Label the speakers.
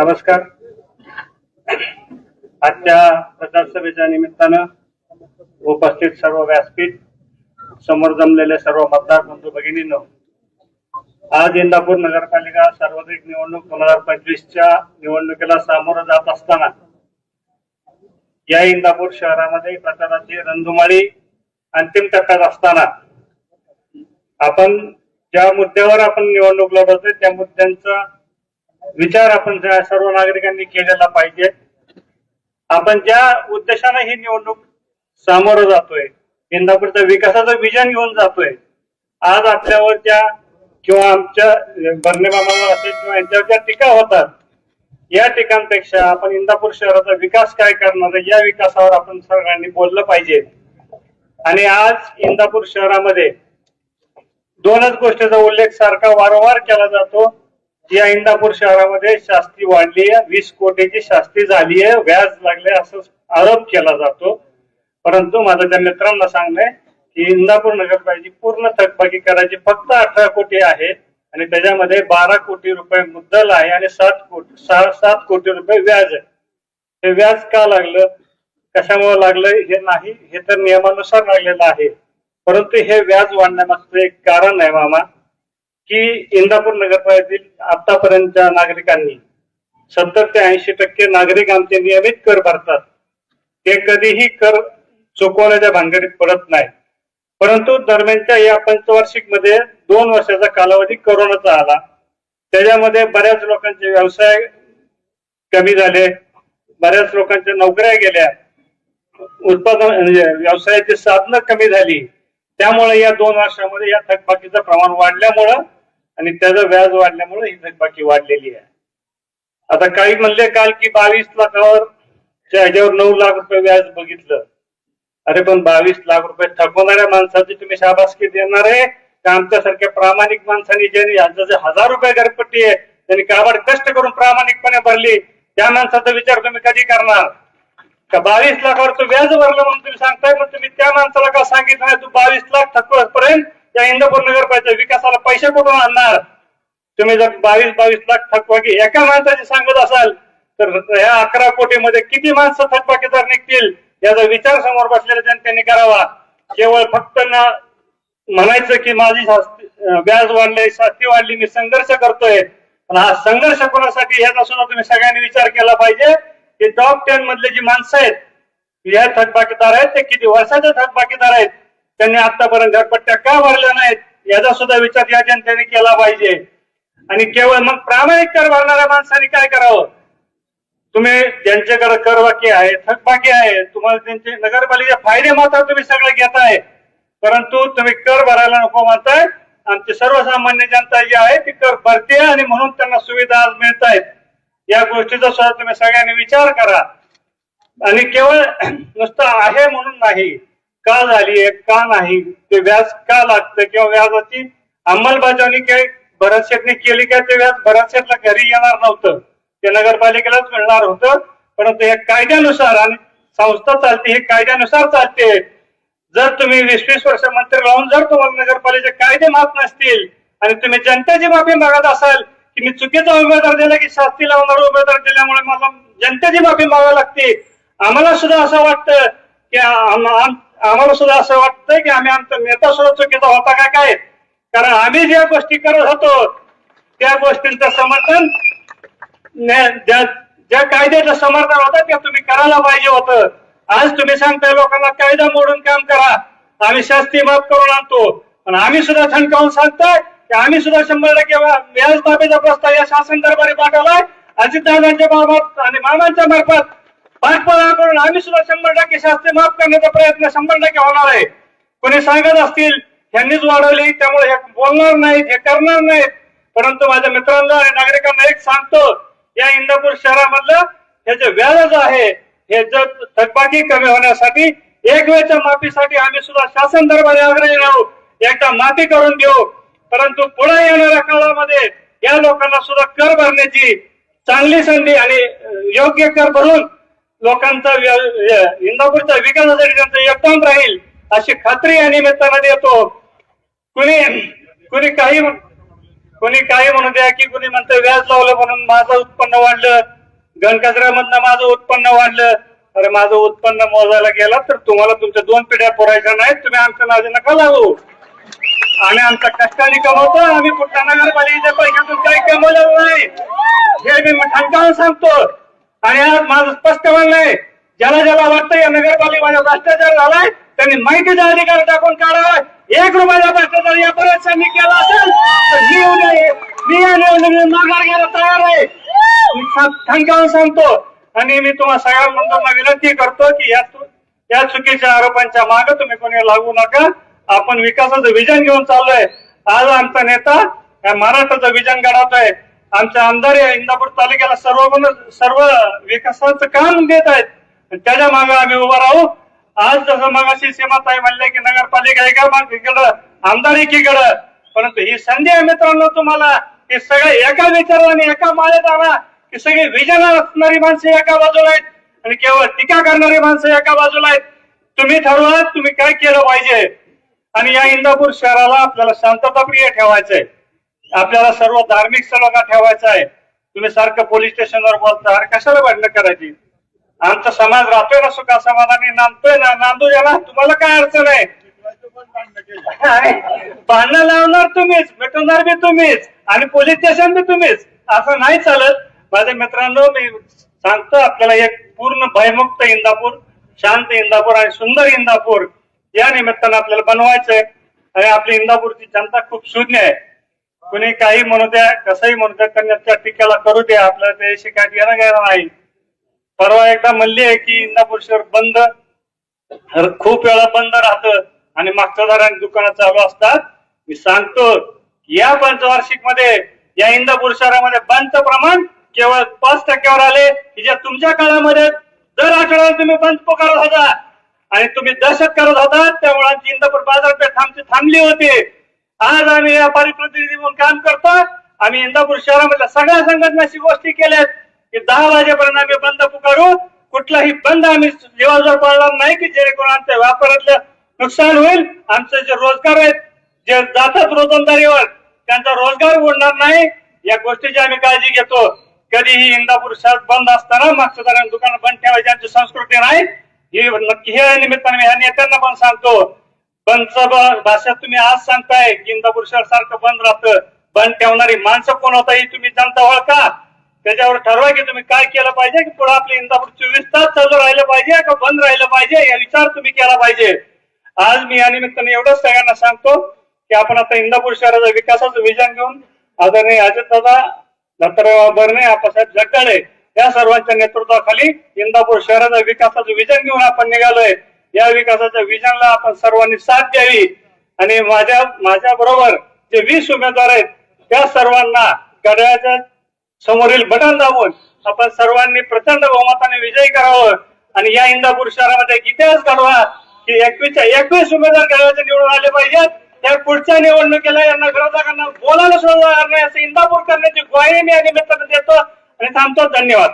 Speaker 1: नमस्कार. आजच्या प्रचारसभेच्या निमित्तानं उपस्थित सर्व व्यासपीठ, समोर जमलेले सर्व मतदार बंधू भगिनींनो, आज इंदापूर नगरपालिका सार्वत्रिक निवडणूक 2025च्या निवडणुकीला सामोरं जात असताना या इंदापूर शहरामध्ये प्रचाराची रणधुमाळी अंतिम टप्प्यात असताना आपण ज्या मुद्द्यावर आपण निवडणूक लढवतोय त्या मुद्द्यांचा विचार आपण सर्व नागरिकांनी केलेला पाहिजे. आपण ज्या उद्देशाने ही निवडणूक सामोरं जातोय, इंदापूरच्या विकासाचं विजन घेऊन जातोय, आज आपल्यावर ज्या किंवा आमच्या बर्ने मामावर असेल किंवा यांच्यावर ज्या टीका होतात, या टीकांपेक्षा आपण इंदापूर शहराचा विकास काय करणार आहे या विकासावर आपण सर्वांनी बोललं पाहिजे. आणि आज इंदापूर शहरामध्ये दोनच गोष्टीचा उल्लेख सारखा वारंवार केला जातो. या इंदापूर शहरामध्ये शास्ती वाढली आहे, 20 कोटीची शास्ती झाली आहे, व्याज लागले असं आरोप केला जातो. परंतु माझं त्या मित्रांना सांगणं की इंदापूर नगरपालिकेची पूर्ण थकबाकी करायची फक्त 18 कोटी आहे आणि त्याच्यामध्ये 12 कोटी रुपये मुद्दल आहे आणि 7 कोटी रुपये व्याज आहे. हे व्याज का लागलं, कशामुळे लागलं हे नाही, हे तर नियमानुसार लागलेलं आहे. परंतु हे व्याज वाढण्यामागचं एक कारण आहे मामा, की इंदापूर नगरपालिकेतील आतापर्यंतच्या नागरिकांनी 70 ते 80% नागरिक आमचे नियमित कर भरतात. ते कधीही कर चुकवण्याच्या भानगडीत पडत नाही. परंतु दरम्यानच्या या पंचवार्षिक मध्ये 2 वर्षाचा कालावधी कोरोनाचा आला. त्याच्यामध्ये बऱ्याच लोकांचे व्यवसाय कमी झाले, बऱ्याच लोकांच्या नोकऱ्या गेल्या, उत्पादन म्हणजे व्यवसायाची साधनं कमी झाली. त्यामुळे या 2 वर्षामध्ये या थकबाकीचं प्रमाण वाढल्यामुळं आणि त्याचं व्याज वाढल्यामुळे ही थकबाकी वाढलेली आहे. आता काही म्हणले काल की 22 लाखावर ह्याच्यावर 9 लाख रुपये व्याज बघितलं. अरे पण 22 लाख रुपये थकवणाऱ्या माणसाची तुम्ही शाबासकी देणार आहे का आमच्यासारख्या प्रामाणिक माणसांनी ज्यांनी 1000 रुपये घरपट्टी आहे त्यांनी काबाड कष्ट करून प्रामाणिकपणे भरली त्या माणसाचा विचार तुम्ही कधी करणार? का 22 लाखावर तो व्याज भरलं म्हणून तुम्ही सांगताय, पण तुम्ही त्या माणसाला का सांगितलं नाही तू 22 लाख थकवपर्यंत या इंदापूर नगरपालिकेच्या विकासाला पैसे कुठून आणणार? तुम्ही जर 22 लाख थकबाकी एका माणसाची सांगत असाल तर ह्या 11 कोटीमध्ये किती माणसं थकबाकीदार निघतील याचा विचार समोर बसलेल्या जनतेने करावा. केवळ फक्त ना म्हणायचं की माझी व्याज वाढले, शास्ती वाढली, मी संघर्ष करतोय, पण हा संघर्ष कोणासाठी याचा सुद्धा तुम्ही सगळ्यांनी विचार केला पाहिजे. की टॉप 10 मधले जी माणसं आहेत, या थकबाकीदार आहेत, ते किती वर्षाचे थकबाकीदार आहेत, त्यांनी आतापर्यंत घरपट्ट्या का भरल्या नाहीत याचा सुद्धा विचार या जनतेने केला पाहिजे. आणि केवळ मग प्रामाणिक कर भरणाऱ्या माणसांनी काय करावं? तुम्ही ज्यांच्याकडे कर बाकी आहे, थकबाकी आहे, तुम्हाला त्यांचे नगरपालिकेचे फायदे मात्र तुम्ही सगळे घेताय, परंतु तुम्ही कर भरायला नको म्हणताय. आमची सर्वसामान्य जनता जी आहे ती कर भरते आणि म्हणून त्यांना सुविधा आज मिळत आहेत. या गोष्टीचा सुद्धा तुम्ही सगळ्यांनी विचार करा. आणि केवळ नुसतं आहे म्हणून नाही, का झालीये का नाही, ते व्याज का लागतं किंवा व्याजाची अंमलबजावणी काही भरत शेठने केली काय, ते व्याज भरत शेठला घरी येणार नव्हतं, ते नगरपालिकेलाच मिळणार होतं. परंतु हे कायद्यानुसार आणि संस्था चालते, हे कायद्यानुसार चालते. जर तुम्ही 20-20 वर्ष मंत्री राहून जर तुम्हाला नगरपालिकेचे कायदे माफ नसतील आणि तुम्ही जनतेची माफी मागत असाल की मी चुकीचा उमेदवार दिला की शास्ती लावणारा उमेदवार दिल्यामुळे मला जनतेची माफी मागावी लागते, आम्हाला सुद्धा असं वाटतं की आम्हाला सुद्धा असं वाटतं की आम्ही आमचा नेता सुद्धा चुकीचा होता का काय? कारण आम्ही ज्या गोष्टी करत होतो त्या गोष्टींचं समर्थन, ज्या कायद्याचं समर्थन होतं ते तुम्ही करायला पाहिजे होतं. आज तुम्ही सांगताय लोकांना कायदा मोडून काम करा, आम्ही शास्ती माफ करून आणतो, पण आम्ही सुद्धा ठणकावून सांगतोय की आम्ही सुद्धा 100% व्याज माफीचा प्रस्ताव या शासन दरबारी पाठवलाय. अजितदादांच्या मार्फत आणि मामांच्या मार्फत पाठपुरावा करून आम्ही सुद्धा 100% शास्ती माफ करण्याचा प्रयत्न 100% होणार आहे. कोणी सांगत असतील यांनीच वाढवली त्यामुळे हे बोलणार नाहीत, हे करणार नाहीत, परंतु माझ्या मित्रांना आणि नागरिकांना एक सांगतो, या इंदापूर शहरामधलं हे जे व्याज आहे हे जर थकबाकी कमी होण्यासाठी, एक वेळच्या माफीसाठी आम्ही सुद्धा शासन दरबारी आग्रही राहू, एकदा माफी करून देऊ. परंतु पुढे येणाऱ्या काळामध्ये या लोकांना सुद्धा कर भरण्याची चांगली संधी आणि योग्य कर भरून लोकांचा इंदापूरच्या विकासासाठी त्यांचं योगदान राहील अशी खात्री या निमित्तानं देतो. कुणी कोणी काही म्हणू द्या की कोणी म्हणतं व्याज लावलं म्हणून माझं उत्पन्न वाढलं, घनकचऱ्यामधनं माझं उत्पन्न वाढलं. अरे माझं उत्पन्न मोजायला गेला तर तुम्हाला तुमच्या 2 पिढ्या पुरायच्या नाहीत, तुम्ही आमच्या नादी नका लागू. आणि आमच्या कष्टाने कमवतो, आम्ही कुठल्या नगरपालिकेच्या पैशातून काही कमवलेलं नाही हे मी ठणकावून सांगतो. आणि आज माझं स्पष्ट म्हणणं आहे, ज्याला ज्याला वाटतं या नगरपालिकेमध्ये भ्रष्टाचार झालाय त्यांनी माहितीचा अधिकार टाकून काढावा. 1 रुपयाचा भ्रष्टाचार या बऱ्याचशांनी केला असेल तर मी या निवडणुकीत माघार घ्यायला तयार आहे, ठणकावून सांगतो. आणि मी तुम्हाला सगळ्या मंत्र्यांना विनंती करतो की या चुकीच्या आरोपांच्या मागे तुम्ही कोणी लागू नका. आपण विकासाचं विजन घेऊन चाललोय. आज आमचा नेता या महाराष्ट्राचं विजन घडवतोय. आमचे आमदार या इंदापूर तालुक्याला सर्व विकासाचं काम देत आहेत, त्याच्या मागे आम्ही उभा राहू. आज जसं मगाशी सीमाताई म्हणले की नगरपालिका एकीकडं आमदार एकीकडं, परंतु ही संधी आहे मित्रांनो तुम्हाला की सगळे एका विचाराने एका माळेत आणा, की सगळी विजन असणारी माणसं एका बाजूला आहेत आणि केवळ टीका करणारी माणसं एका बाजूला आहेत. तुम्ही ठरवा तुम्ही काय केलं पाहिजे. आणि या इंदापूर शहराला आपल्याला शांतताप्रिय ठेवायचंय, आपल्याला सर्व धार्मिक सलोखा ठेवायचा आहे. तुम्ही सारखं पोलीस स्टेशनवर बोलता, अरे कशाला भांडणं करायची. आमचा समाज राहतोय ना सुखा समाधानी, नांदतोय ना, नांदू द्या ना, तुम्हाला काय अडचण आहे. भांडणं लावणार तुम्हीच, मिटवणार बी तुम्हीच आणि पोलीस स्टेशन बी तुम्हीच, असं नाही चालत. माझ्या मित्रांनो मी सांगतो आपल्याला एक पूर्ण भयमुक्त इंदापूर, शांत इंदापूर आणि सुंदर इंदापूर या निमित्तानं आपल्याला बनवायचंय. आणि आपली इंदापूरची जनता खूप शून्य आहे. कुणी काही म्हणू द्या, कसंही म्हणू द्या, त्यांच्या टीकेला करू द्या, आपल्याला त्याशी काय घेणं घ्यायला नाही. परवा एकदा म्हणली आहे की इंदापूर शहर बंद, खूप वेळा बंद राहतं आणि मागच्या दाराने दुकानं चालू असतात. मी सांगतो या पंचवार्षिक मध्ये या इंदापूर शहरामध्ये बंदचं प्रमाण केवळ 5% आले, की ज्या तुमच्या काळामध्ये दर आठवड्याला तुम्ही बंद पुकारत होता आणि तुम्ही दहशत करत होता, त्यामुळे आमची इंदापूर बाजारपेठ थांबली होती. आज आम्ही व्यापारी प्रतिनिधी म्हणून काम करतो. आम्ही इंदापूर शहरामधल्या सगळ्या संघटनाशी गोष्टी केल्यात की 10 वाजेपर्यंत आम्ही बंद पुकारू. कुठलाही बंद आम्ही जीवाजवळ पाळणार नाही की जेणेकरून आमच्या व्यापारातलं नुकसान होईल. आमचे जे रोजगार आहेत, जे जातात रोजंदारीवर, त्यांचा रोजगार उडणार नाही, या गोष्टीची आम्ही काळजी घेतो. कधीही इंदापूर शहर बंद असताना मागच्या दाराने दुकानं बंद ठेवायची आमची संस्कृती नाही. हे नक्की हे निमित्ताने मी ह्या नेत्यांना पण सांगतो. बंदचं भाषा तुम्ही आज सांगताय की इंदापूर शहर सारखं बंद राहतं, बंद ठेवणारी माणसं कोण होता ही तुम्ही जनता ओळखा. त्याच्यावर ठरवा की तुम्ही काय केलं पाहिजे, की पुढे आपलं इंदापूर 24 तास चालू राहिलं पाहिजे का बंद राहिलं पाहिजे, या विचार तुम्ही केला पाहिजे. आज मी या निमित्ताने एवढंच सगळ्यांना सांगतो की आपण आता इंदापूर शहराचं विकासाचं विजन घेऊन आदरणीय अजितदादा, दत्तात्रय भरणे, आप्पासाहेब जगदाळे या सर्वांच्या नेतृत्वाखाली इंदापूर शहराचं विकासाचं विजन घेऊन आपण निघालोय. या विकासाच्या विजनला आपण सर्वांनी साथ द्यावी. आणि माझ्या बरोबर जे 20 उमेदवार आहेत त्या सर्वांना घड्याळाच्या समोरील बटन दाबून आपण सर्वांनी प्रचंड बहुमताने विजयी करावं. आणि या इंदापूर शहरामध्ये एक इतिहास घडवा की 21 उमेदवार घड्याळाचे निवडून आले पाहिजेत. त्या पुढच्या निवडणुकीला यांना विरोधकांना बोलायला सुद्धा नाही असं इंदापूर करण्याची ग्वाही मी या निमित्ताने देतो आणि थांबतो. धन्यवाद.